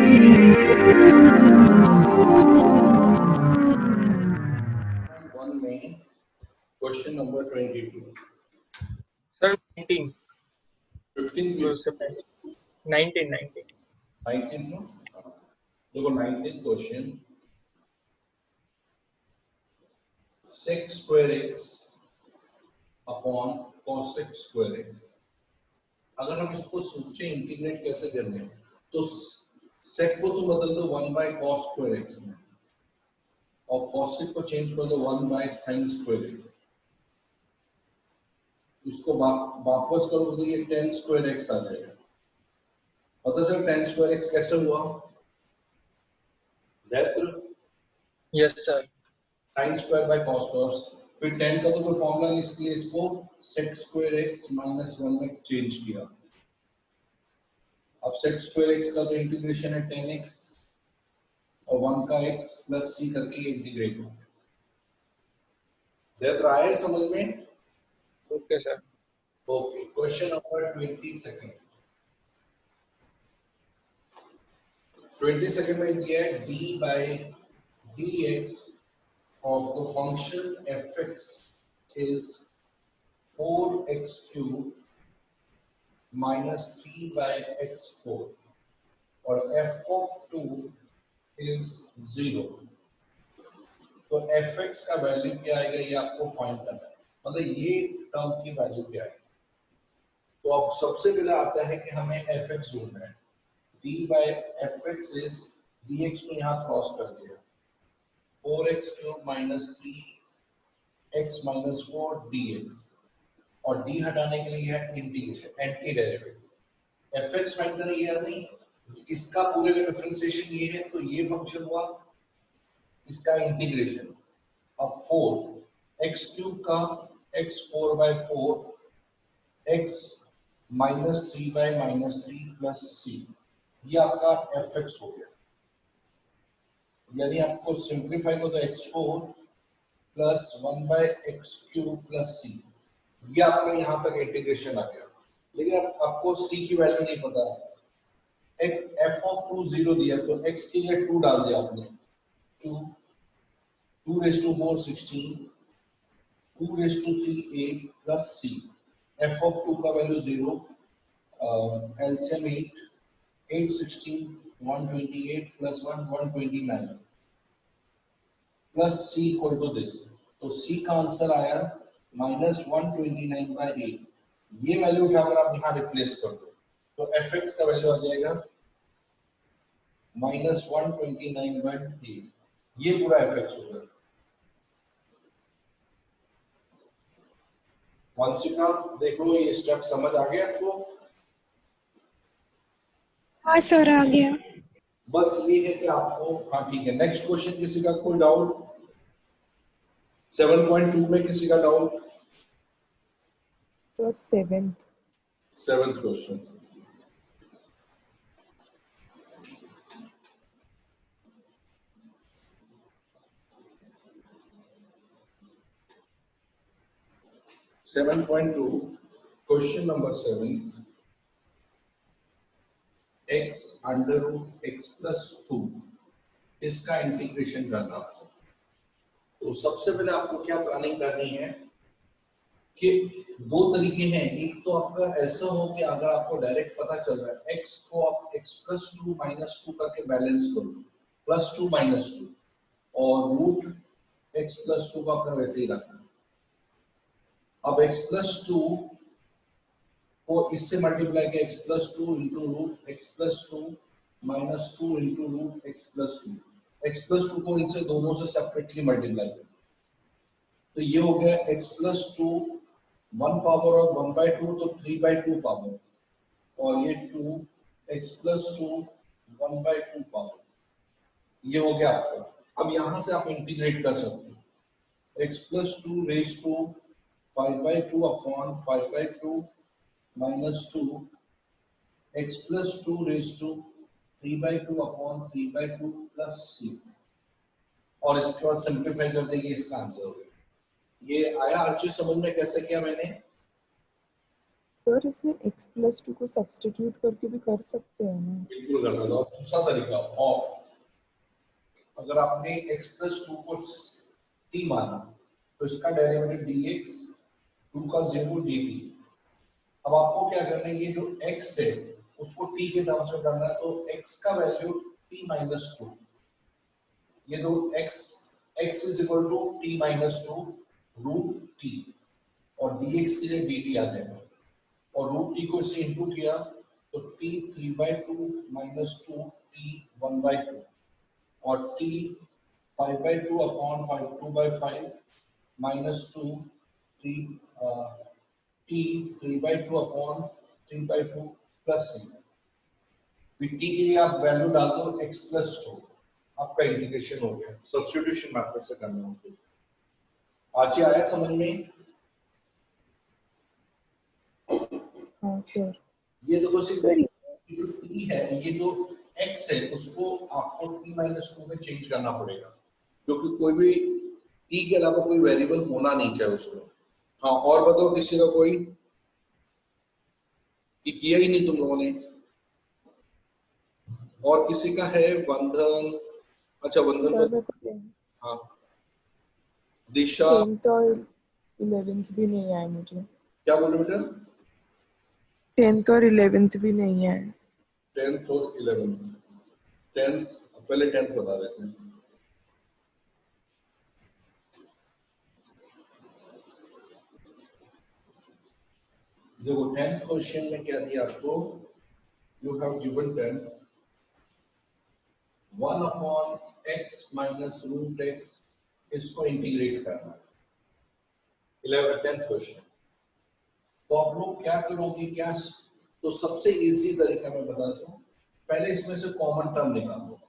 One में question number 22 sir 19 15 19 19 no देखो 19 question sec square x upon cosec square x। अगर हम इसको सोचे इंटीग्रेट कैसे करने हैं तो sec को तुम बदल दो 1 by cos square x में और cosec को चेंज कर दो 1 by sin square x। इसको वापस करो तो ये tan square x आ जाएगा। पता चल tan square x कैसे हुआ? Yes sir sin square by cos cos फिर tan का तो कोई फॉर्मूला नहीं इसलिए इसको sec square x minus 1 में चेंज किया। अब sec square x का तो इंटीग्रेशन है tan x और 1 का x प्लस c करके इंटीग्रेट हो देख रहा है समझ में? Okay sir okay question number 22 में दिया है d by dx of the function fx is 4x cube minus 3 by x4 और f of 2 is 0। तो fx का वैल्यू क्या आएगा ये आपको फाइंड करना है, मतलब ये टर्म की वैल्यू क्या है। तो अब सबसे पहले आता है कि हमें fx ढूंढना है। d by fx is dx को यहाँ क्रॉस कर दिया 4x cube minus 3x minus 4 dx और d हटाने के लिए है integration anti derivative fx find करें या नहीं, इसका पूरे का डिफरेंशिएशन ये है तो ये फंक्शन हुआ, इसका इंटीग्रेशन अब 4 x क्यूब का x 4 by 4 x minus 3 by minus 3 plus c ये आपका fx हो गया। यानी आपको सिंप्लीफाई को तो x4 plus 1 by x cube plus c ये आपका यहाँ तक इंटीग्रेशन आ गया। लेकिन अब आपको c की वैल्यू नहीं पता है, f of 2 0 दिया तो x की जगह 2 डाल दिया आपने 2 raised to 4 16 2 raised to 3 8 plus c f of 2 का value 0 LCM 8 8 16 128 plus 1 129 plus c equal to this तो c का आंसर आया माइनस 129 by 8। ये वैल्यू उठाकर आप यहाँ रिप्लेस कर दो तो fx का वैल्यू आ जाएगा माइनस 129 by 8। ये पूरा fx होगा। वंशिका देख लो ये स्टेप समझ आ गया आपको? हाँ सर आ गया। बस ये है कि आपको हाँ ठीक है। नेक्स्ट क्वेश्चन किसी का कोई डाउट? 7.2 में किसी का doubt? Sir seventh question question number 7 x under root x plus 2 इसका इंटीग्रेशन करना। तो सबसे पहले आपको क्या प्लानिंग करनी है कि दो तरीके हैं, एक तो आपका ऐसा हो कि अगर आपको डायरेक्ट पता चल रहा है x को आप x प्लस 2 माइनस 2 करके बैलेंस करो प्लस 2 माइनस 2 और रूट x प्लस 2 को आपने वैसे ही रखना। अब x प्लस 2 को इससे मल्टीप्लाई किया x plus 2 into root x plus 2 minus 2 into root x plus 2 x plus 2 को इनसे दोनों से सेपरेटली मल्टीप्लाई किया तो ये हो गया x प्लस 2 1 पावर और 1 by 2 तो 3 by 2 पावर और ये 2 x प्लस 2 1 by 2 पावर ये हो गया आपका। अब यहां से आप इंटीग्रेट कर सकते हो x plus 2 raise to 5 by 2 upon 5 by 2 minus 2 x plus 2 raise to 3 by 2 upon 3 by 2 plus c और इसके बाद सिंप्लीफाई कर देंगे इसका आंसर हो गया। ये आया अच्छे समझ में कैसे किया मैंने? सर इसमें x+2 को सब्स्टिट्यूट करके भी कर सकते हैं ना? बिल्कुल कर सकते हो। और दूसरा तरीका, और अगर आपने x प्लस टू को t माना तो इसका डेरिवेटिव dx, 2 का 0 dt। अब आपको क्या करना है, ये जो x है उसको t के टर्म्स में करना है, तो x का वैल्यू t माइनस टू, ये दो x is equal to t minus two root t, और dx के लिए dt आ जाएगा, और रूट t को इससे इंटू किया तो t 3/2 माइनस टू t 1/2, और t 5/2 upon 2/5 minus two t 3/2 upon 3/2 plus c। T के लिए आप वैल्यू डाल दो x प्लस टू, आपका इंटीग्रेशन हो गया। सब्स्टिट्यूशन मेथड से करना होगा। आज ही आया समझ में? हाँ सर। ये देखो सिर्फ सर ये जो t है, ये जो x है उसको आपको t माइनस टू में चेंज करना पड़ेगा, क्योंकि कोई भी t के अलावा कोई वेरिएबल होना नहीं चाहिए उसमें। हाँ, और बताओ किसी का कोई कि किया ही नहीं तुम लोगों ने? और किसी का है? वंदन, अच्छा वंदन सर को, मेरे को हाँ दिशा, 10th और 11th भी नहीं आए मुझे। क्या बोल रहे बेटा? 10th और 11th भी नहीं आए। 10th और 11th, 10th पहले 10th बता देते हैं। देखो 10th क्वेश्चन में क्या दिया आपको, you have given 10 1 upon x minus root x, इसको इंटीग्रेट करना है। 10th क्वेश्चन, तो आप लोग क्या करोगे, क्या तो सबसे इजी तरीका मैं बता दूं, पहले इसमें से कॉमन टर्म निकालो।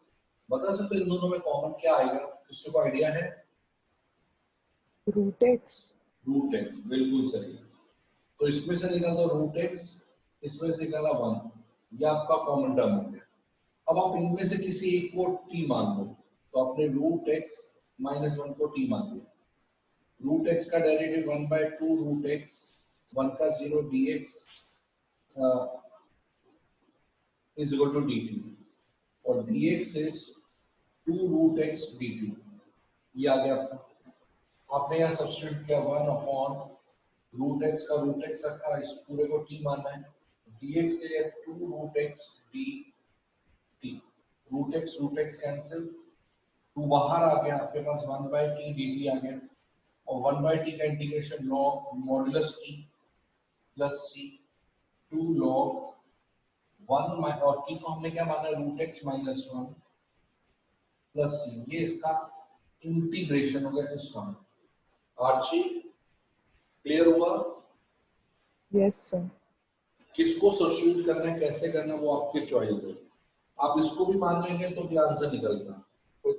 बता सकते हो इन दोनों में कॉमन क्या आएगा? किसी को आइडिया है? Root x। रूट x, बिल्कुल सही। तो इसमें से निकालो रूट x, इसमें से निकाला 1, ये आपका कॉमन टर्म हो गया। अब आप इनमें से किसी एक को t मान लो, तो आपने रूट x माइनस 1 को t मान लिया। रूट x का डेरिवेटिव 1/2 रूट x, 1 का 0 dx is equal to dt, और dx is 2 root x dt, ये आ गया आपका। आपने यहाँ सब्स्टिट्यूट किया 1 अपॉन रूट x का रूट x रखा, इस पूरे को t मानना है, dx के लिए 2 root x dt, root x cancel, 2 बाहर आ गया, आपके पास 1/t dt आ गया, और 1/t का integration log modulus t plus c, 2 log 1 और t को हमने क्या माना, root x minus 1 plus c, ये इसका इंटीग्रेशन हो गया इस टर्म। आर्ची क्लियर हुआ? Yes sir. किसको सब्स्टिट्यूट करना है, कैसे करना है, वो आपकी चॉइस है। आप इसको भी मान लेंगे तो भी आंसर निकलता, कोई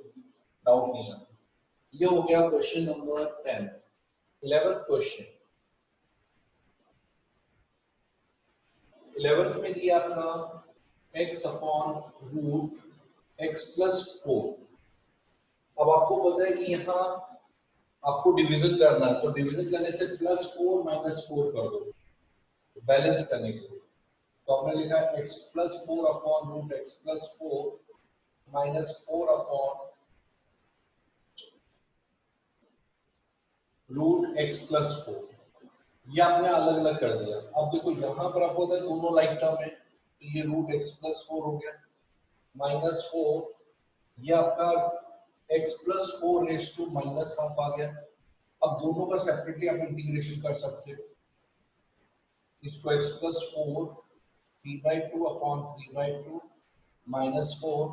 डाउट नहीं है। ये हो गया question number 10। 11th question, 11th में दिया आपका x upon root x plus 4। अब आपको पता है कि यहाँ आपको डिवीजन करना है, तो डिवीजन करने से +4 माइनस 4 कर दो बैलेंस करने के लिए। तो आपने लिखा x plus 4 upon root x plus 4 minus 4 upon root x plus 4, ये आपने अलग अलग कर दिया। अब देखो यहाँ पर आपको होता है दोनों लाइक टर्म है, तो ये रूट x प्लस 4 हो गया माइनस 4, ये आपका x plus 4 raise to minus half आ गया। अब दोनों का सेपरेटली आप इंटीग्रेशन कर सकते हो, इसको x plus 4 3/2 upon 3/2 minus 4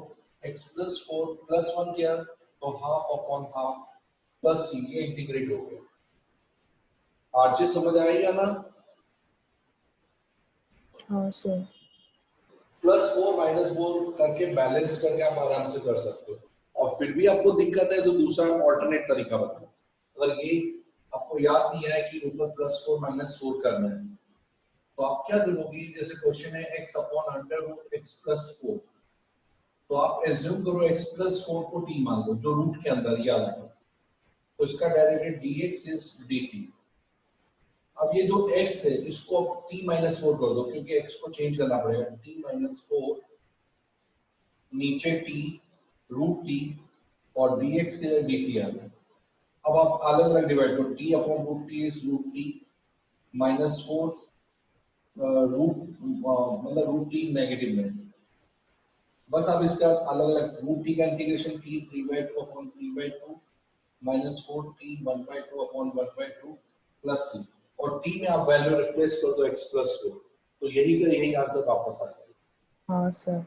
x plus 4 plus 1 किया तो half upon half plus c, ये इंटीग्रेट हो गया। आरजे समझ आएगा ना? हाँ सर। +4 -4 करके बैलेंस करके आप आराम से कर सकते हो, और फिर भी आपको दिक्कत है तो दूसरा ऑल्टरनेट तरीका बताओ। अगर ये आपको याद नहीं है कि ऊपर +4 -4 करना है, तो आप क्या करोगे, जैसे क्वेश्चन है x upon under root x plus 4, तो आप एज्यूम करो x प्लस 4 को t मान लो, जो रूट के अंदर ही आ रहा है, तो इसका डेरिवेटिव dx इज dt, अब ये जो x है इसको t माइनस 4 कर दो क्योंकि x को चेंज करना पड़ेगा, t माइनस 4 नीचे t रूट t और dx के लिए dt आ गया। अब आप अलग अलग डिवाइड करो, t upon root t is root t minus 4 मतलब रूट t नेगेटिव में, बस अब इसका अलग अलग रूट t का integration t 3/2 upon 3/2 minus 4t 1/2 upon 1/2 plus c और t में आप वैल्यू रिप्लेस कर दो x प्लस 4 तो यही का यही आंसर वापस आ जाएगा। हाँ सर।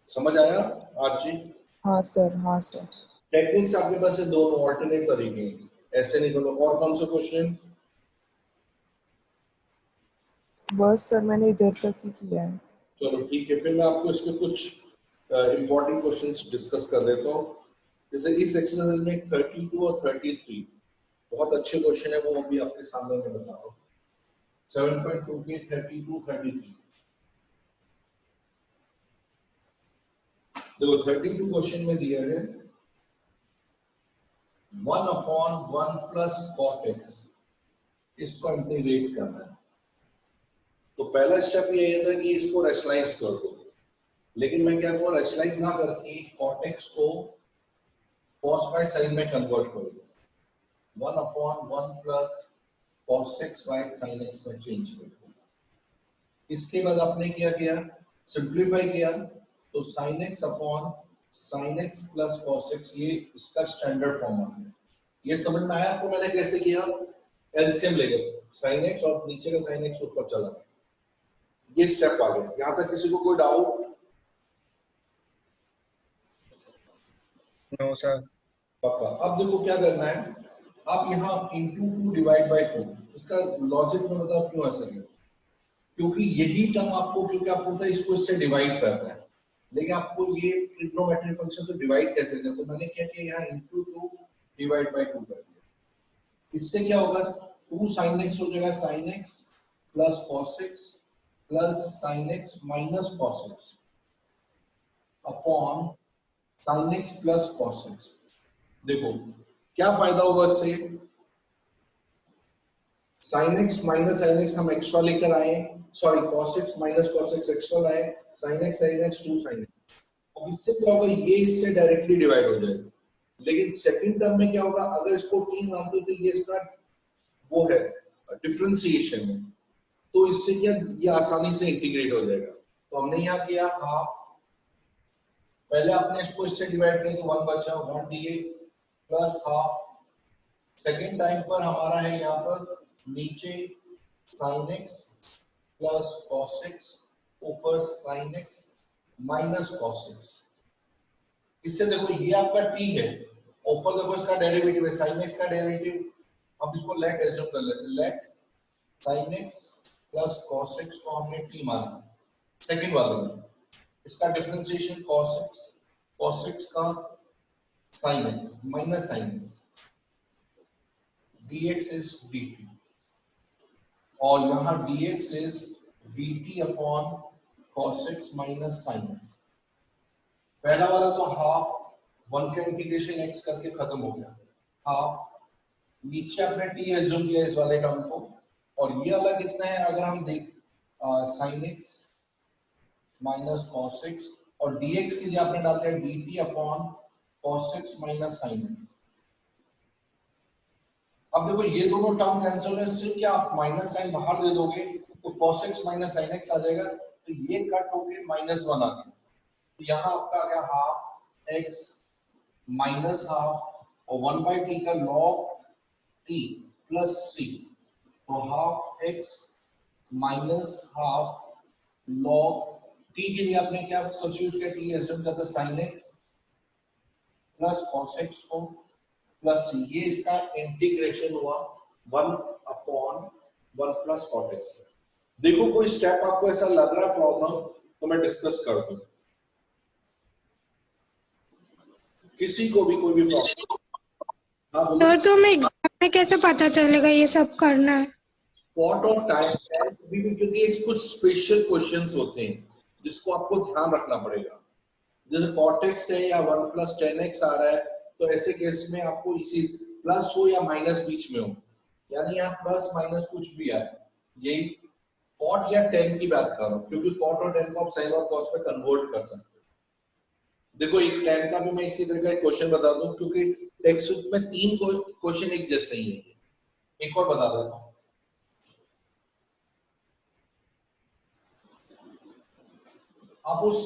समझ आया आरजी? हाँ सर। हाँ सर। टेक्निक्स आपके पास है दोनों ऑल्टरनेट तरीके हैं, ऐसे नहीं करो। और कौन सा क्वेश्चन? बस सर मैंने इधर तक ही किया है। चलो ठीक है, फिर मैं आपको इसके कुछ इंपॉर्टेंट क्वेश्चंस डिस्कस कर देता हूँ। जैसे इस एक्सरसाइज में 32 और 33 बहुत अच्छे क्वेश्चन है, वो अभी आपके सामने मैं बता रहा हूँ। 7.2 के 32 33 देखो 32 क्वेश्चन में दिया है 1/1 प्लस cot x, इसको इंटीग्रेट करना है। तो पहला स्टेप ये था कि इसको रैशनलाइज कर दो, लेकिन मैं क्या करूँ, रैशनलाइज ना करके cot x को cos बाय sin में कन्वर्ट कर दो, 1/1 plus cos x by sin x में चेंज कर दो। इसके बाद आपने क्या किया, सिंप्लीफाई किया, तो sin x upon sin x plus cos x, ये इसका स्टैंडर्ड फॉर्म आ गया। ये समझ में आया आपको मैंने कैसे किया? एलसीएम ले गए, sin x और नीचे का sin x ऊपर चला गया, ये स्टेप आ गया। यहां तक किसी को कोई डाउट? No sir. पक्का। अब देखो क्या करना है, आप यहाँ इंटू 2 डिवाइड बाय 2, इसका लॉजिक में बताओ क्यों ऐसा किया? क्योंकि यही टर्म आपको, क्योंकि आपको पता है इसको इससे डिवाइड करना है, लेकिन आपको ये ट्रिग्नोमेट्रिक फंक्शन तो डिवाइड कैसे करें, तो मैंने क्या किया, यहाँ इंटू 2 डिवाइड बाय 2 कर दिया। इससे क्या होगा, 2 sin x हो जाएगा sin x plus cos x plus sin x minus cos x upon sin x plus cos x। देखो क्या फायदा होगा इससे, sin x minus sin x हम एक्स्ट्रा लेकर आए, sorry cos x minus cos x extra लाए, sin x 2 sin x। अब इससे क्या होगा, ये इससे डायरेक्टली डिवाइड हो जाएगा, लेकिन सेकंड टर्म में क्या होगा, अगर इसको t मानते तो ये इसका वो है डिफरेंशिएशन है, तो इससे क्या ये आसानी से इंटीग्रेट हो जाएगा। तो हमने यहाँ किया हाफ, पहले आपने इसको इससे डिवाइड किया तो 1 बचा 1 dx plus half, second time पर हमारा है यहाँ पर नीचे sin x plus cos x ऊपर sin x minus cos x। इससे देखो ये आपका t है, ऊपर देखो इसका डेरिवेटिव है sin x का डेरिवेटिव, अब इसको लेट एज्यूम कर लेते हैं, let sin x plus cos x को हमने t माना सेकंड वाले में, इसका डिफरेंशिएशन cos x का sin x minus sin x dx is dt, और यहाँ dx is dt upon cos x minus sin x। पहला वाला तो हाफ 1 का इंटीग्रेशन x करके खत्म हो गया, हाफ नीचे आपने t एज्यूम किया इस वाले टर्म को, और ये वाला कितना है, अगर हम देख sin x minus cos x और dx की जगह आपने डाल दिया dt upon cos x minus sin x। अब देखो ये दोनों टर्म कैंसिल होने से क्या आप माइनस साइन बाहर दे दोगे तो cos x minus sin x आ जाएगा, तो ये कट होके -1 आ गया, तो यहाँ आपका आ गया हाफ x माइनस हाफ और 1/t का log t प्लस c, तो half x minus half log t के लिए आपने क्या सब्स्टिट्यूट किया, t एज्यूम करता sin x plus cos x को प्लस c, ये इसका इंटीग्रेशन हुआ 1/1 प्लस cot x। देखो कोई स्टेप आपको ऐसा लग रहा है प्रॉब्लम तो मैं डिस्कस कर दूं, किसी को भी कोई भी प्रॉब्लम? हाँ बोलो। सर तो हमें एग्जाम में कैसे पता चलेगा ये सब करना है? स्पॉट और टाइम भी, क्योंकि एक कुछ स्पेशल क्वेश्चंस होते हैं जिसको आपको ध्यान रखना पड़ेगा, जैसे cot x है या 1 प्लस 10x आ रहा है, तो ऐसे केस में आपको इसी प्लस हो या माइनस बीच में हो, यानी यहाँ प्लस माइनस कुछ भी आए, यही कॉट या टेन की बात कर रहा हूँ, क्योंकि कॉट और टेन को आप साइन और कॉस में कन्वर्ट कर सकते हो। देखो एक टेन का भी मैं इसी तरह का एक क्वेश्चन बता दूं, क्योंकि टेक्स्ट बुक में 3 क्वेश्चन एक जैसे ही है। एक और बता देता हूँ, आप उस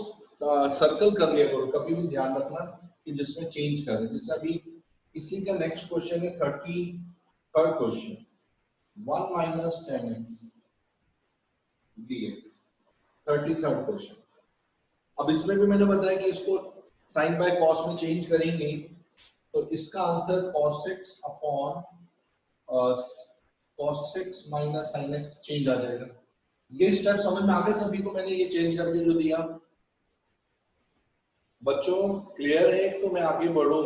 सर्कल कर लिया करो, कभी भी ध्यान रखना कि जिसमें चेंज करें। जैसे अभी इसी का नेक्स्ट क्वेश्चन है 33rd question, 1 minus 10x dx, 33rd question. अब इसमें भी मैंने बताया कि इसको साइन बाय कॉस में चेंज करेंगे, तो इसका answer cos x upon cos x minus sin x change आ जाएगा। ये स्टेप समझ में आ गए सभी को? मैंने ये चेंज करके जो दिया बच्चों, क्लियर है? तो मैं आगे बढ़ूं।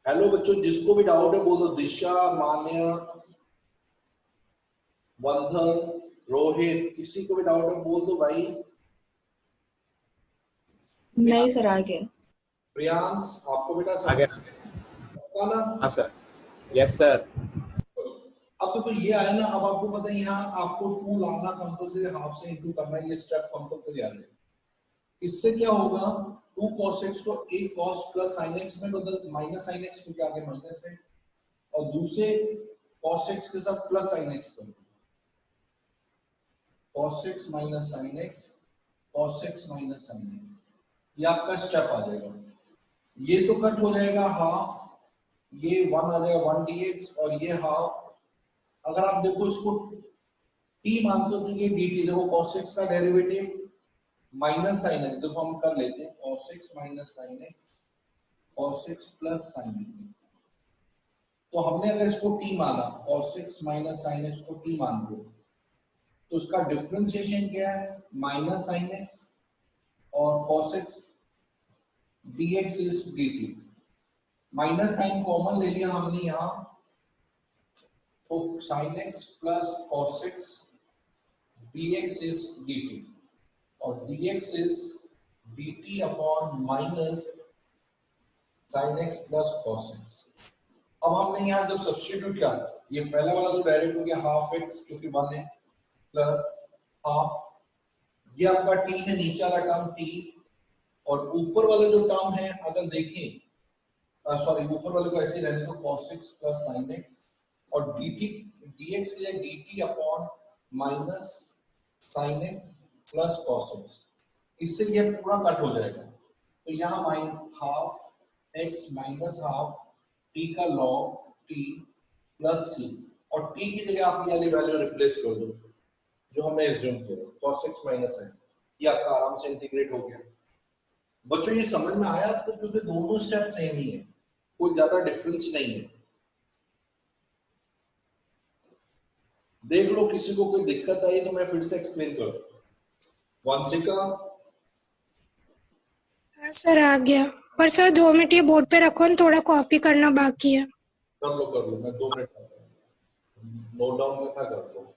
हेलो बच्चों, जिसको भी डाउट है बोल दो। दिशा, मान्या, बंधन, रोहित, किसी को भी डाउट है बोल दो भाई। नहीं सर, आ गया। प्रियांश, आपको बेटा आ गया। ना? हाँ सर, यस सर। अब देखो ये आया ना, अब आपको पता है यहाँ आपको 2 लाना कंपल्सरी, हाफ से इंटू करना, ये स्टेप कंपल्सरी आ जाएगा। इससे क्या होगा, 2 cos x को एक cos प्लस sin x में बदल, माइनस sin x क्योंकि आगे माइनस है, और दूसरे cos x के साथ प्लस sin x कर दो, cos x minus sin x, cos x minus sin x, ये आपका स्टेप आ जाएगा। ये तो कट हो जाएगा हाफ, ये 1 आ जाएगा 1 dx, और ये हाफ। अगर आप देखो इसको t मानते हो तो ये dt, देखो cos x का डेरिवेटिव माइनस sin x, देखो हम कर लेते हैं cos x minus sin x, cos x plus sin x। तो हमने अगर इसको t माना, cos x minus sin x को t मान दो, तो उसका डिफरेंशिएशन क्या है, माइनस sin x, और cos x dx is dt। Minus sign common ले लिया हमने यहाँ, तो sin x plus cos x dx is dt, और dx is dt upon minus sin x plus cos x। अब हमने यहाँ जब सब्स्टिट्यूट किया, ये पहला वाला तो डायरेक्ट हो गया हाफ x क्योंकि 1 है, प्लस हाफ, ये आपका t है, नीचे वाला टर्म t, और ऊपर वाला जो टर्म है अगर देखें, सॉरी ऊपर वाले को ऐसे ही रहने दो, cos x plus sin x, और dt dx या dt upon minus sin x plus cos x। इससे ये पूरा कट हो जाएगा, तो यहाँ mine half x minus half t का log t प्लस c, और t की जगह आप ये वाली वैल्यू रिप्लेस कर दो जो हमने एज्यूम किया, cos x माइनस sin, ये आपका आराम से इंटीग्रेट हो गया। बच्चों ये समझ में आया आपको? क्योंकि दोनों स्टेप सेम ही है, कोई ज्यादा डिफरेंस नहीं है। देख लो, किसी को कोई दिक्कत आई तो मैं फिर से एक्सप्लेन कर दूं। वंशिका, हाँ सर, आ गया। पर सर 2 मिनट ये बोर्ड पे रखो ना, थोड़ा कॉपी करना बाकी है। कर लो, मैं 2 मिनट नोट डाउन करना कर दो।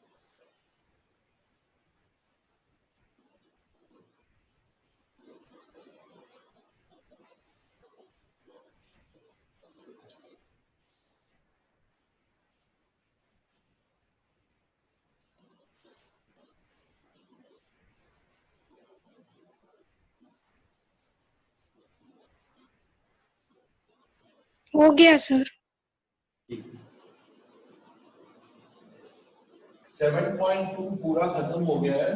हो गया सर। 7.2 पूरा खत्म हो गया है।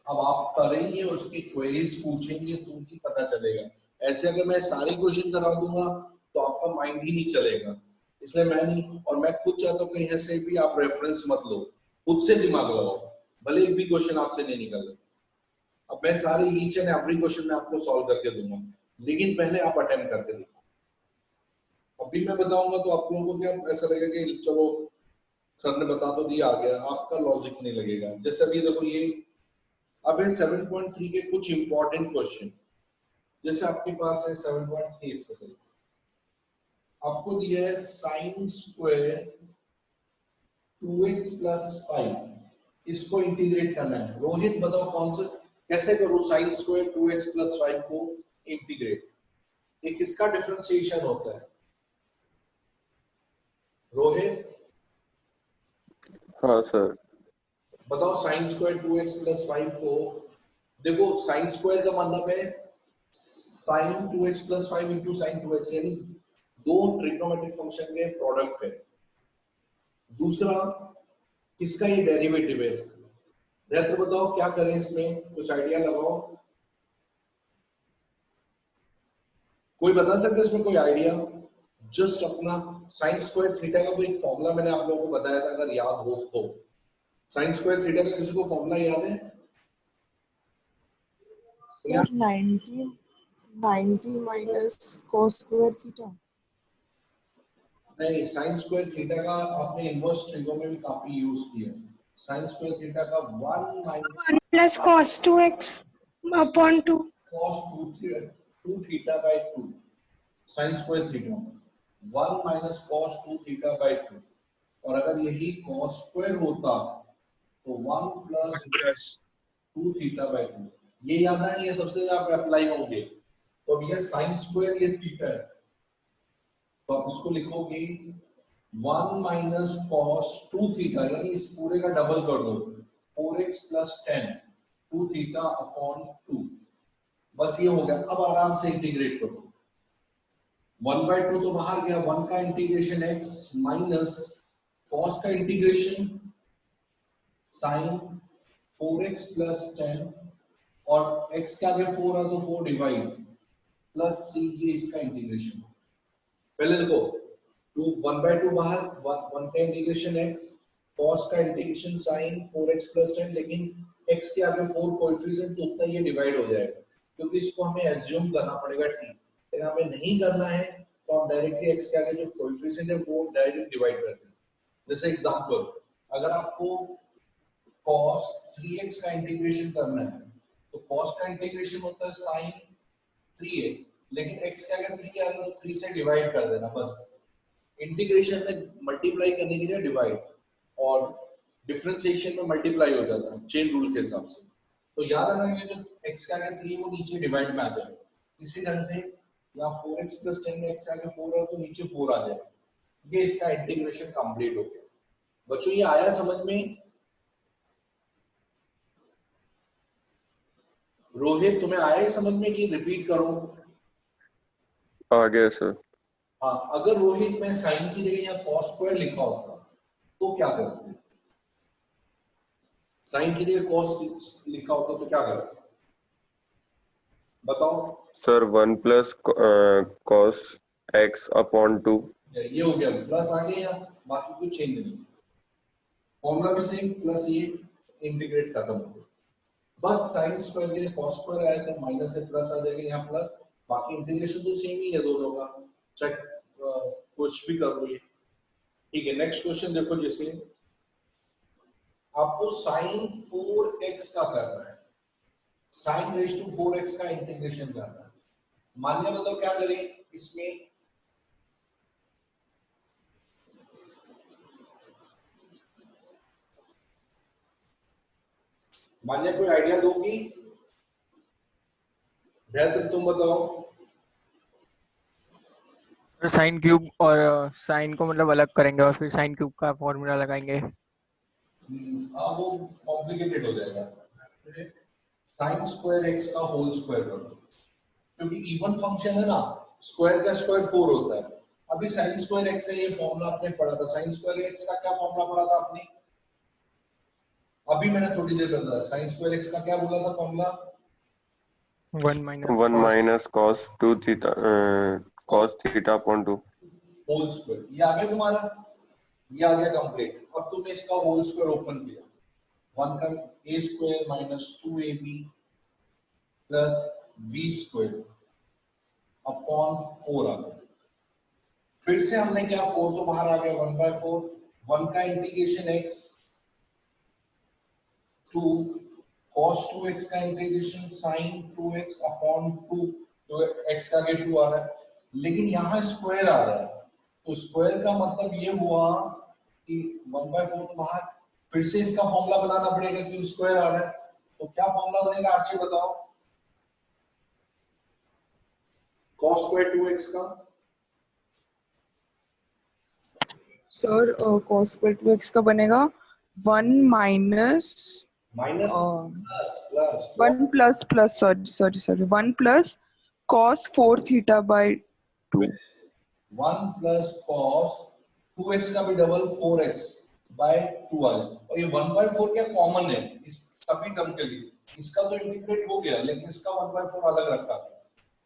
अब आप करेंगे, उसकी क्वेरीज पूछेंगे तो ही पता चलेगा। ऐसे अगर मैं सारे क्वेश्चन करा दूंगा तो आपका माइंड ही नहीं चलेगा, इसलिए मैं नहीं, और मैं खुद चाहता हूँ कहीं से भी आप रेफरेंस मत लो, खुद से दिमाग लगाओ, भले एक भी क्वेश्चन आपसे नहीं निकल रहा। अब मैं सारे ईच एंड एवरी क्वेश्चन में आपको सॉल्व करके दूंगा, लेकिन पहले आप अटेम्प्ट करके देखो। अभी मैं बताऊंगा तो आप लोगों को क्या ऐसा लगेगा कि चलो सर ने बता तो दिया, आ गया, आपका लॉजिक नहीं लगेगा। जैसे अभी देखो ये, अब है 7.3 के कुछ इंपॉर्टेंट क्वेश्चन। जैसे आपके पास है 7.3 एक्सरसाइज, आपको दिया है साइन स्क्वायर 2x प्लस 5, इसको इंटीग्रेट करना है। रोहित बताओ कौन से, कैसे करो साइन स्क्वायर 2x प्लस 5 को इंटीग्रेट? एक इसका डिफरेंशिएशन होता है, रोहित हाँ सर। बताओ साइन स्क्वायर 2x प्लस 5 को, देखो साइन स्क्वायर का मतलब है sign 2x plus 5 into sine 2x, यानी दो ट्रिग्नोमेट्रिक फंक्शन के प्रोडक्ट है। दूसरा किसका ये डेरिवेटिव है, तो बताओ क्या करें इसमें, कुछ आइडिया लगाओ, कोई बता सकता है इसमें कोई आइडिया? जस्ट अपना साइन स्क्वायर थीटा का कोई फॉर्मूला मैंने आप लोगों को बताया था, अगर याद हो तो। साइन स्क्वायर थीटा का किसी को फॉर्मूला याद है? Sir 90 minus cos square theta. नहीं, साइन स्क्वायर थीटा का आपने इनवर्स ट्रिगो में भी काफी यूज किया। साइन स्क्वायर थीटा का 1 minus 1 plus cos 2x upon 2. cos 2 theta by 2, sine square theta 1 minus cos 2 theta by 2, और अगर यही cos स्क्वायर होता तो 1 प्लस 2 थीटा बाय 2, ये याद नहीं है, सबसे ज्यादा अप्लाई होंगे। तो अब ये साइन स्क्वायर ये थीटा है, तो आप इसको लिखोगे 1 माइनस cos 2 थीटा, यानी इस पूरे का डबल कर दो 4x प्लस 10 2 थीटा अपॉन 2, बस ये हो गया। अब आराम से इंटीग्रेट करो, 1/2 तो बाहर गया, 1 का इंटीग्रेशन x माइनस cos का इंटीग्रेशन sin 4x प्लस 10, और x के आगे 4 है तो 4 डिवाइड प्लस c, ये इसका इंटीग्रेशन। पहले देखो 1/2 बाहर, 1 का इंटीग्रेशन x, cos का इंटीग्रेशन sin 4x प्लस 10, लेकिन x के आगे 4 कोएफिशिएंट, तो उतना ये डिवाइड हो जाएगा, क्योंकि इसको हमें एज्यूम करना पड़ेगा t। अगर हमें नहीं करना है तो हम डायरेक्टली x के आगे जो कोएफिशिएंट है वो डायरेक्ट डिवाइड करते हैं। जैसे एग्जांपल, अगर आपको cos 3x का इंटीग्रेशन करना है तो cos का इंटीग्रेशन होता है sin 3x, लेकिन x के आगे 3 आ रहा है तो 3 से डिवाइड कर देना, बस। इंटीग्रेशन में मल्टीप्लाई करने के लिए डिवाइड, और डिफरेंशिएशन में मल्टीप्लाई हो जाता है चेन रूल के हिसाब से। तो याद रखना ये जो x के आगे 3 वो नीचे डिवाइड में आ जाएगा, इसी ढंग से यहाँ 4x प्लस 10 में x के आगे 4 है तो नीचे 4 आ जाएगा। ये इसका इंटीग्रेशन कंप्लीट हो गया। बच्चों ये आया समझ में? रोहित तुम्हें आया है समझ में कि रिपीट करो? आ गया सर। हाँ, अगर रोहित में साइन की जगह यहाँ cos स्क्वायर लिखा होता तो क्या करते? साइन की जगह cos लिखा होता तो क्या करते बताओ? Sir 1 plus cos x upon 2। ये हो गया, प्लस आ गया, बाकी कुछ चेंज नहीं, फॉर्मूला भी सेम, प्लस ये इंटीग्रेट खत्म हो गया। बस साइन स्क्वायर के लिए cos स्क्वायर आया तो माइनस से प्लस आ जाएगा यहाँ प्लस, बाकी इंटीग्रेशन तो सेम ही है दोनों का, चेक कुछ भी कर लो ये। ठीक है, नेक्स्ट क्वेश्चन देखो, जैसे आपको साइन 4x का करना है, साइन रेज टू 4x का इंटीग्रेशन करना है। मान्य बताओ क्या करें इसमें? मान्य कोई आइडिया दोगी? धैर्य तुम बताओ। साइन क्यूब और साइन को मतलब अलग करेंगे और फिर साइन क्यूब का फॉर्मूला लगाएंगे। वो कॉम्प्लिकेटेड हो जाएगा। साइन स्क्वायर एक्स का होल स्क्वायर कर दो, क्योंकि इवन फंक्शन है ना, स्क्वायर का स्क्वायर 4 होता है। अभी साइन स्क्वायर एक्स का ये फॉर्मूला आपने पढ़ा था, साइन स्क्वायर एक्स का क्या फॉर्मूला पढ़ा था आपने? अभी मैंने थोड़ी देर पहले साइन स्क्वायर एक्स का क्या बोला था formula? 1 minus cos 2 theta cos theta upon 2 whole square. ये आ गया तुम्हारा, ये आ गया कंप्लीट। अब तुमने इसका होल स्क्वायर ओपन किया, 1 का a square minus 2ab plus b square upon 4 आ गया। फिर से हमने क्या, 4 तो बाहर आ गया, 1/4, 1 का integration x to cos 2x का इंटीग्रेशन sin 2x अपॉन 2, तो x का आगे 2 आ रहा है, लेकिन यहाँ स्क्वायर आ रहा है, तो स्क्वायर का मतलब ये हुआ कि 1/4 तो बाहर, फिर से इसका फॉर्मूला बनाना पड़ेगा क्योंकि स्क्वायर आ रहा है। तो क्या फॉर्मूला बनेगा आर्ची बताओ? cos स्क्वायर 2x का सर cos square 2x का बनेगा 1 minus minus plus 1 plus sorry 1 plus cos 4 theta by 2। 1 plus cos 2x का भी डबल 4x बाय 2 आ जाएगा। और ये 1/4 क्या कॉमन है इस सभी टर्म के लिए, इसका तो इंटीग्रेट हो गया लेकिन इसका 1/4 अलग रखा था।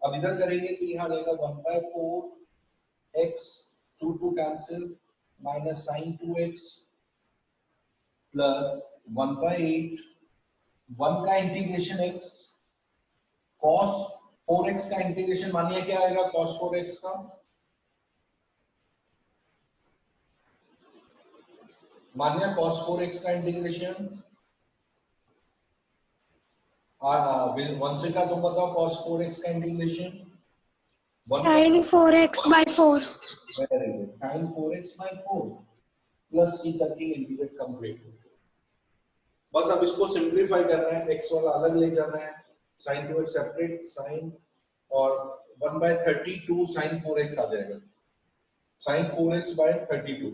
अब इधर करेंगे तो यहाँ आएगा 1/4 x 2 cancel minus sin 2x plus 1/8 1 का इंटीग्रेशन x cos 4x का इंटीग्रेशन मानिए क्या आएगा cos 4x का मानिए cos 4x का इंटीग्रेशन वंशिका तुम बताओ cos 4x का integration sin 4x/4 very good sin 4x/4 plus c तक की इंटीग्रेट कंप्लीट हो गया। बस अब इसको सिंपलीफाई करना है, x वाला अलग ले जाना है, sin 2x सेपरेट sin और 1/32 sin 4x आ जाएगा sin 4x/32।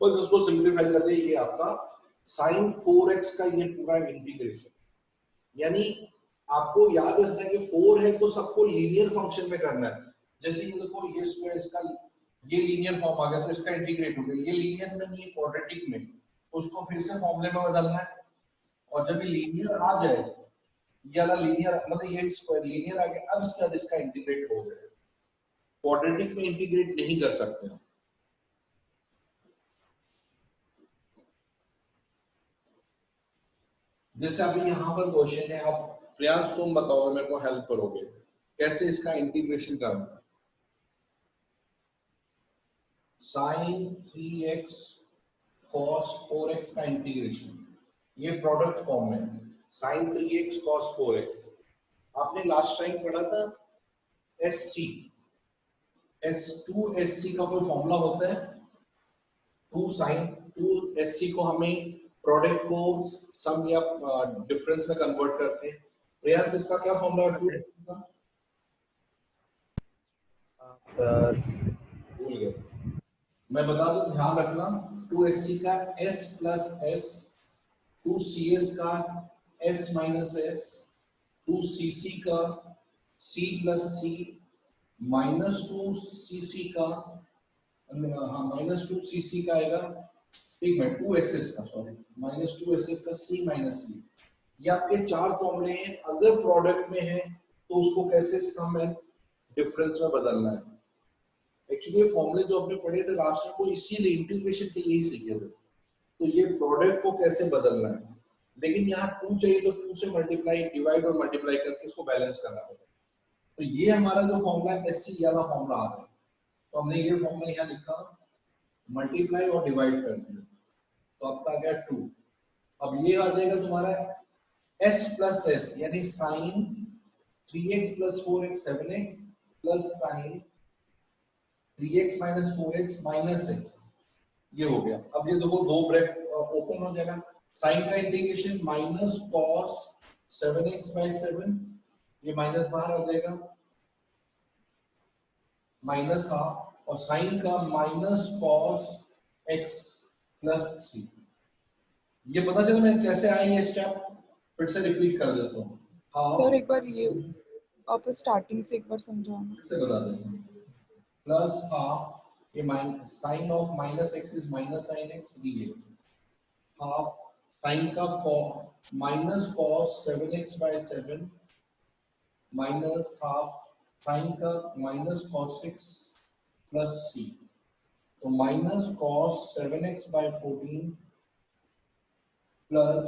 बस इसको सिंपलीफाई कर दे, ये आपका sin 4x का ये पूरा इंटीग्रेशन। यानी आपको याद रखना है कि 4 है तो सबको लीनियर फंक्शन में करना है। जैसे ये देखो ये स्क्वायर इसका ये लीनियर फॉर्म आ गया तो इसका इंटीग्रेट हो गया, ये लीनियर में नहीं क्वाड्रेटिक में, तो उसको फिर से फॉर्मूले में बदलना है। और जब ये लीनियर आ जाए, ये वाला लीनियर मतलब ये स्क्वायर लीनियर आ गया, अब इसके बाद इसका इंटीग्रेट हो गया। क्वाड्रेटिक में इंटीग्रेट नहीं कर सकते हम। जैसे अभी यहाँ पर क्वेश्चन है, आप प्रयास तुम बताओगे मेरे को हेल्प करोगे कैसे इसका इंटीग्रेशन करना। sin 3x cos 4x का इंटीग्रेशन, ये प्रोडक्ट फॉर्म में sin 3x cos 4x। आपने लास्ट टाइम पढ़ा था SC S2SC का कोई फॉर्मूला होता है, 2 sin 2SC को हमें प्रोडक्ट को सम या डिफरेंस में कन्वर्ट करते हैं। प्रयास इसका क्या फॉर्मूला है 2SC का? सर भूल गए, मैं बता दूं ध्यान रखना। 2SC का S प्लस S, 2CS का S माइनस S, 2CC का C plus C, minus 2CC का माइनस 2CC का आएगा, एक मिनट 2SS का सॉरी माइनस 2SS का C माइनस C। ये आपके चार फॉर्मूले हैं। अगर प्रोडक्ट में है तो उसको कैसे सम एंड डिफरेंस में बदलना है। एक्चुअली ये फॉर्मूले जो आपने पढ़े थे लास्ट में वो इसीलिए इंटीग्रेशन के लिए ही सीखे थे। तो ये प्रोडक्ट को कैसे बदलना है, लेकिन यहाँ 2 चाहिए तो 2 से मल्टीप्लाई डिवाइड और मल्टीप्लाई करके इसको बैलेंस करना पड़ेगा। तो ये हमारा जो फॉर्मूला है SC वाला फॉर्मूला आ रहा है, तो हमने ये फॉर्मूला यहाँ लिखा, मल्टीप्लाई और डिवाइड कर दिया तो आपका आ गया 2। अब ये आ जाएगा तुम्हारा S प्लस S यानी sine 3x plus 4x 7x plus sine 3x minus 4x minus x, ये हो गया। अब ये देखो दो ब्रैकेट ओपन हो जाएगा, साइन का integration minus cos 7x by 7, ये माइनस बाहर आ जाएगा माइनस हाफ, और साइन का माइनस cos x प्लस 3। ये पता चला मैं कैसे आया ये स्टेप, फिर से रिपीट कर देता हूँ। सर एक बार ये आप स्टार्टिंग से एक बार समझाना। फिर से बता देता हूँ। प्लस हाफ ये minus sine of minus x is minus sine x dx, half sine का minus cos 7x by 7 minus half sine का माइनस cos 6 प्लस c, तो minus cos 7x by 14 plus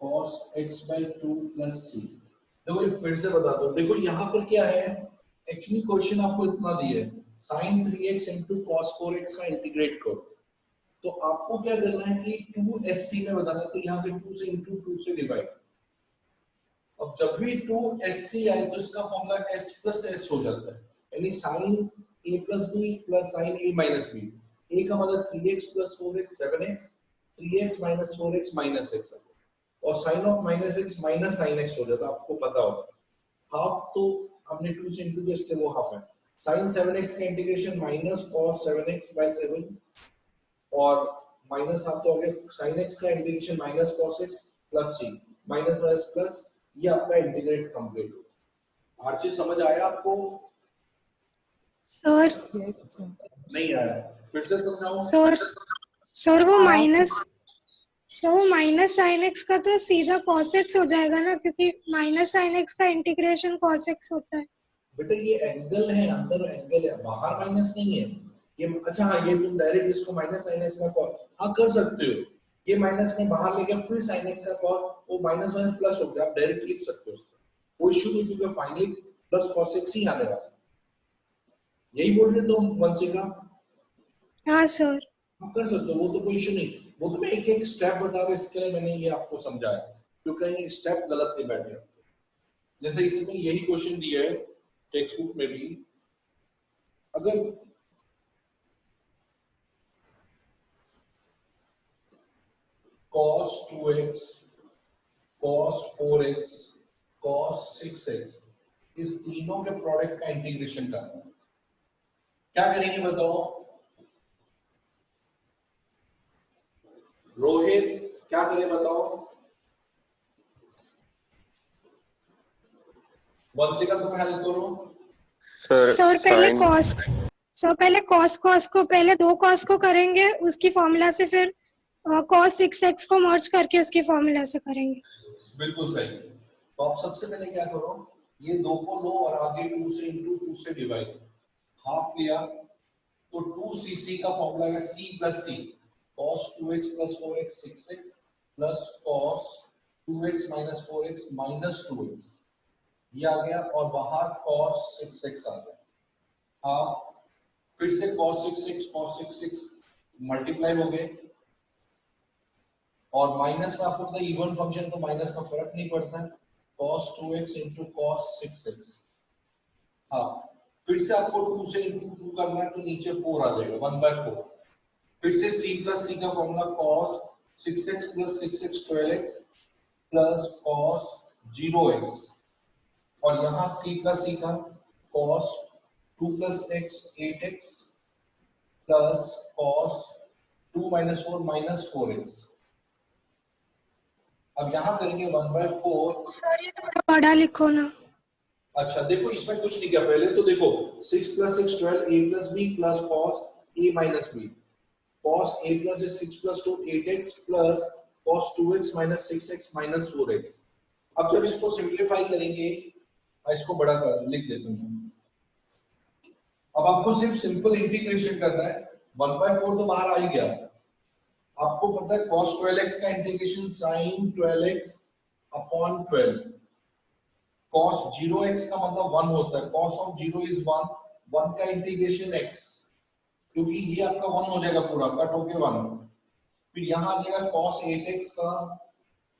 cos x by 2 plus c। देखो फिर से बता दो, देखो यहाँ पर क्या है, एक्चुअली क्वेश्चन आपको इतना दिया है sin 3x into cos 4x का इंटीग्रेट करो, तो आपको क्या करना है कि 2SC में बताना है, तो यहाँ से 2 से इंटू 2 से डिवाइड। अब जब भी 2SC आए तो इसका फॉर्मूला S प्लस S हो जाता है, यानी sin a plus b plus sin a minus b। a का मतलब 3x plus 4x 7x, 3x minus 4x minus x, और sine of minus x minus sin x हो जाता है, आपको पता होगा। हाफ तो हमने 2 से इंटू किया, वो हाफ है। sin 7x का integration minus cos 7x by 7 और माइनस हाफ तो हो गया sin x का integration minus cos x plus c minus minus plus, ये आपका इंटीग्रेट कंप्लीट हो। आर्ची समझ आया आपको? Sir Yes, sir. नहीं आया? फिर से समझाऊं? सर वो हाँ, माइनस साइन एक्स का तो सीधा cos x हो जाएगा ना, क्योंकि माइनस साइन एक्स का इंटीग्रेशन cos x होता है। बेटा ये एंगल है, अंदर एंगल है, बाहर माइनस नहीं है ये। अच्छा हाँ, ये तुम डायरेक्ट इसको माइनस साइन एक्स का कॉल हाँ कर सकते हो, ये माइनस में बाहर लेके फिर साइन एक्स का कॉल, वो माइनस माइनस प्लस हो गया, आप डायरेक्ट लिख सकते हो उसको, कोई इशू नहीं, क्योंकि फाइनली प्लस cos x ही आने वाला है। यही बोल रहे तुम वंशिका? हाँ सर। आप कर सकते हो, वो तो कोई इशू नहीं, वो तो मैं एक एक स्टेप बता रहा हूँ, इसके लिए मैंने ये आपको समझाया, क्योंकि कहीं स्टेप गलत नहीं बैठे। जैसे इसमें यही क्वेश्चन दिया है टेक्स्ट बुक में भी, अगर cos 2x, cos 4x, cos 6x इस तीनों के प्रोडक्ट का इंटीग्रेशन करना है, क्या करेंगे बताओ? रोहित क्या करें बताओ? वंशिका तुम हेल्प करो। सर पहले sin cos को पहले दो cos को करेंगे उसकी फॉर्मूला से, फिर cos 6x को मर्ज करके उसकी फॉर्मूला से करेंगे। बिल्कुल सही। तो आप सबसे पहले क्या करो, ये दो को लो और आगे 2 से इंटू 2 से डिवाइड, हाफ लिया तो 2cc का फॉर्मूला है c plus c, cos 2x plus 4x 6x plus cos 2x minus 4x minus 2x, ये आ गया, और बाहर cos 6x आ गया, हाफ, फिर से cos 6x मल्टीप्लाई हो गए, और माइनस में आपको पता है इवन फंक्शन तो माइनस का फर्क नहीं पड़ता है, cos 2x into cos 6x, हाँ, फिर से आपको 2 से इंटू 2 करना है तो नीचे 4 आ जाएगा 1/4, फिर से c प्लस c का formula cos 6x plus 6x 12x plus cos 0x, और यहाँ c प्लस c का cos 2 plus x 8x plus cos 2 minus 4 minus 4x। अब यहाँ करेंगे 1/4। सर ये थोड़ा बड़ा लिखो ना। अच्छा देखो इसमें कुछ नहीं किया, पहले तो देखो 6 plus 6 12 a plus b plus cos a minus b, cos a plus 6 plus 2 8x plus cos 2x minus 6x minus 4x। अब जब इसको सिंप्लीफाई करेंगे, इसको बड़ा कर लिख देता हूँ, अब आपको सिर्फ सिंपल इंटीग्रेशन करना है, 1/4 तो बाहर आ ही गया, आपको पता है cos 12x का integration sin 12x upon 12, cos 0x का मतलब 1 होता है, cos of 0 is 1, 1 का इंटीग्रेशन x, क्योंकि ये आपका 1 हो जाएगा पूरा कट होके 1, फिर यहाँ आ जाएगा cos 8x का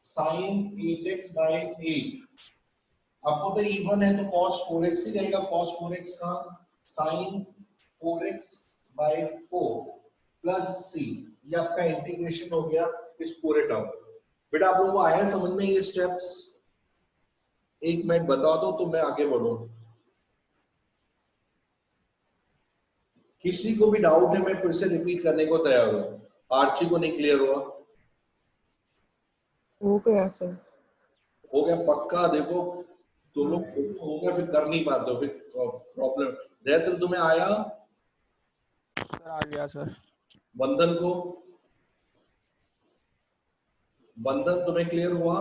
sin 8x by 8, आपको तो इवन है तो cos 4x ही जाएगा, cos 4x का sin 4x by 4 plus c, ये आपका इंटीग्रेशन हो गया इस पूरे टर्म। बेटा आप लोगों को आया समझ में ये स्टेप्स? एक मिनट बता दो तो मैं आगे बढ़ूं। किसी को भी डाउट है मैं फिर से रिपीट करने को तैयार हूं। आर्ची को नहीं क्लियर हुआ? हो गया सर। हो गया पक्का? देखो तुम लोग हो गया फिर कर नहीं पाते हो, फिर प्रॉब्लम। दैत्र तुम्हें आया? सर आ गया सर। बंधन को? बंधन तुम्हें क्लियर हुआ?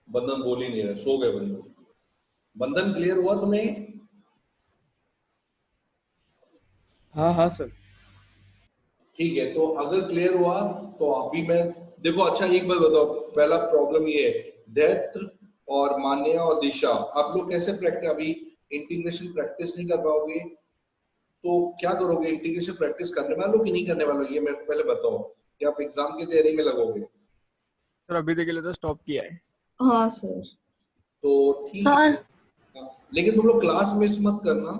बंधन बोल ही नहीं रहा, सो गए बंधन। बंधन क्लियर हुआ तुम्हें? हाँ हाँ सर। ठीक है, तो अगर क्लियर हुआ तो अभी मैं देखो, अच्छा एक बात बताओ, पहला प्रॉब्लम ये है, दैत्र और मान्या और दिशा, आप लोग कैसे प्रैक्टिस, अभी इंटीग्रेशन प्रैक्टिस नहीं कर पाओगे तो क्या करोगे? इंटीग्रेशन प्रैक्टिस करने वालों कि नहीं करने वालों, ये मेरे को पहले बताओ, कि आप एग्जाम की तैयारी में लगोगे? सर अभी तक के लिए तो स्टॉप किया है। हाँ सर। तो ठीक है, लेकिन तुम लोग क्लास मिस मत करना,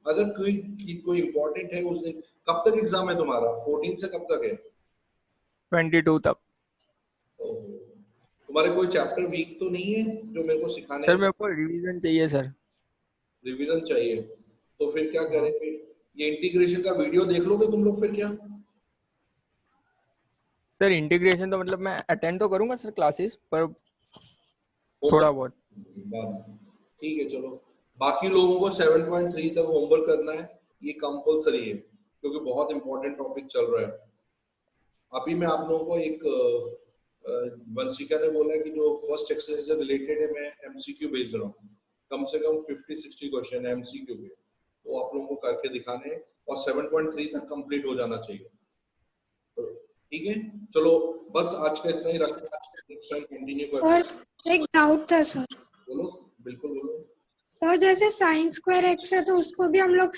अगर कोई इंपॉर्टेंट है उस दिन। कब तक एग्जाम है तुम्हारा? 14 से कब तक है? 22 तक। तुम्हारे कोई चैप्टर वीक तो नहीं है जो मेरे को सिखाने? सर मेरे को रिवीजन चाहिए सर। रिवीजन चाहिए, तो फिर क्या करेंगे, ये इंटीग्रेशन का वीडियो देख लोगे तुम लोग फिर क्या? सर इंटीग्रेशन तो मतलब मैं अटेंड तो करूंगा सर क्लासेस, पर थोड़ा बहुत। ठीक है चलो, बाकी लोगों को 7.3 तक होमवर्क करना है, ये कंपलसरी है क्योंकि बहुत इंपॉर्टेंट टॉपिक चल रहा है। अभी मैं आप लोगों को एक वंशिका ने बोला कि जो फर्स्ट एक्सरसाइज से रिलेटेड है मैं एमसीक्यू भेज रहा हूँ, कम से कम 50-60 क्वेश्चन है एमसीक्यू के, वो आप लोगों को करके दिखाने हैं और 7.3 तक कंप्लीट हो जाना चाहिए। ठीक है चलो, बस आज का इतना ही रखते हैं, कंटिन्यू करते हैं। सर एक डाउट था सर। बोलो, बिल्कुल बोलो। सर जैसे साइन स्क्वायर एक्स है तो उसको भी हम लोग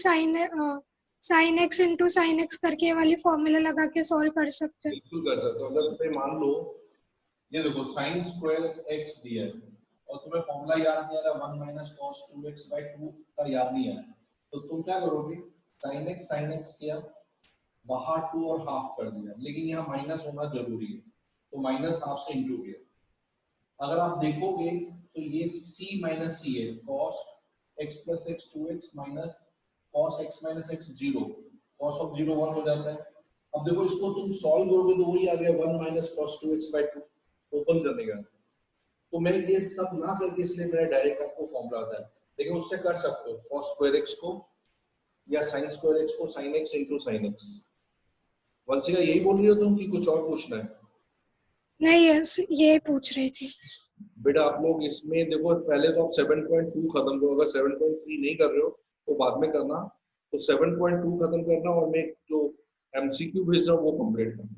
sine x into sine x करके ये वाली फॉर्मूला लगा के सॉल्व कर सकते हैं। बिल्कुल कर सकते हो। अगर तुम्हें मान लो ये देखो साइन स्क्वायर एक्स दिया है और तुम्हें फॉर्मूला याद नहीं आ रहा 1 माइनस कॉस 2x/2 का याद नहीं आया, तो तुम क्या करोगे, साइन एक्स किया, बाहर 2 और हाफ कर दिया, लेकिन यहाँ माइनस होना जरूरी है तो माइनस हाफ से इंटू किया। अगर आप देखोगे तो ये c माइनस सी है, cos x plus x 2x minus cos x minus x 0, cos of 0 1 हो जाता है। अब देखो इसको तुम सॉल्व करोगे तो वही आ गया 1 माइनस cos 2x/2 ओपन करने का। तो मैं ये सब ना करके इसलिए मेरा डायरेक्ट आपको फॉर्मूला आता है, लेकिन उससे कर सकते हो cos स्क्वायर x को या sin स्क्वायर x को sin x into sin x। Vanshika यही बोल रही हो तुम कि कुछ और पूछना है? नहीं यस ये पूछ रही थी। बेटा आप लोग इसमें देखो, पहले तो आप 7.2 खत्म करो, अगर 7.3 नहीं कर रहे हो तो बाद में करना, तो 7.2 खत्म करना और मैं जो एमसीक्यू भेज रहा हूँ वो कंप्लीट करना।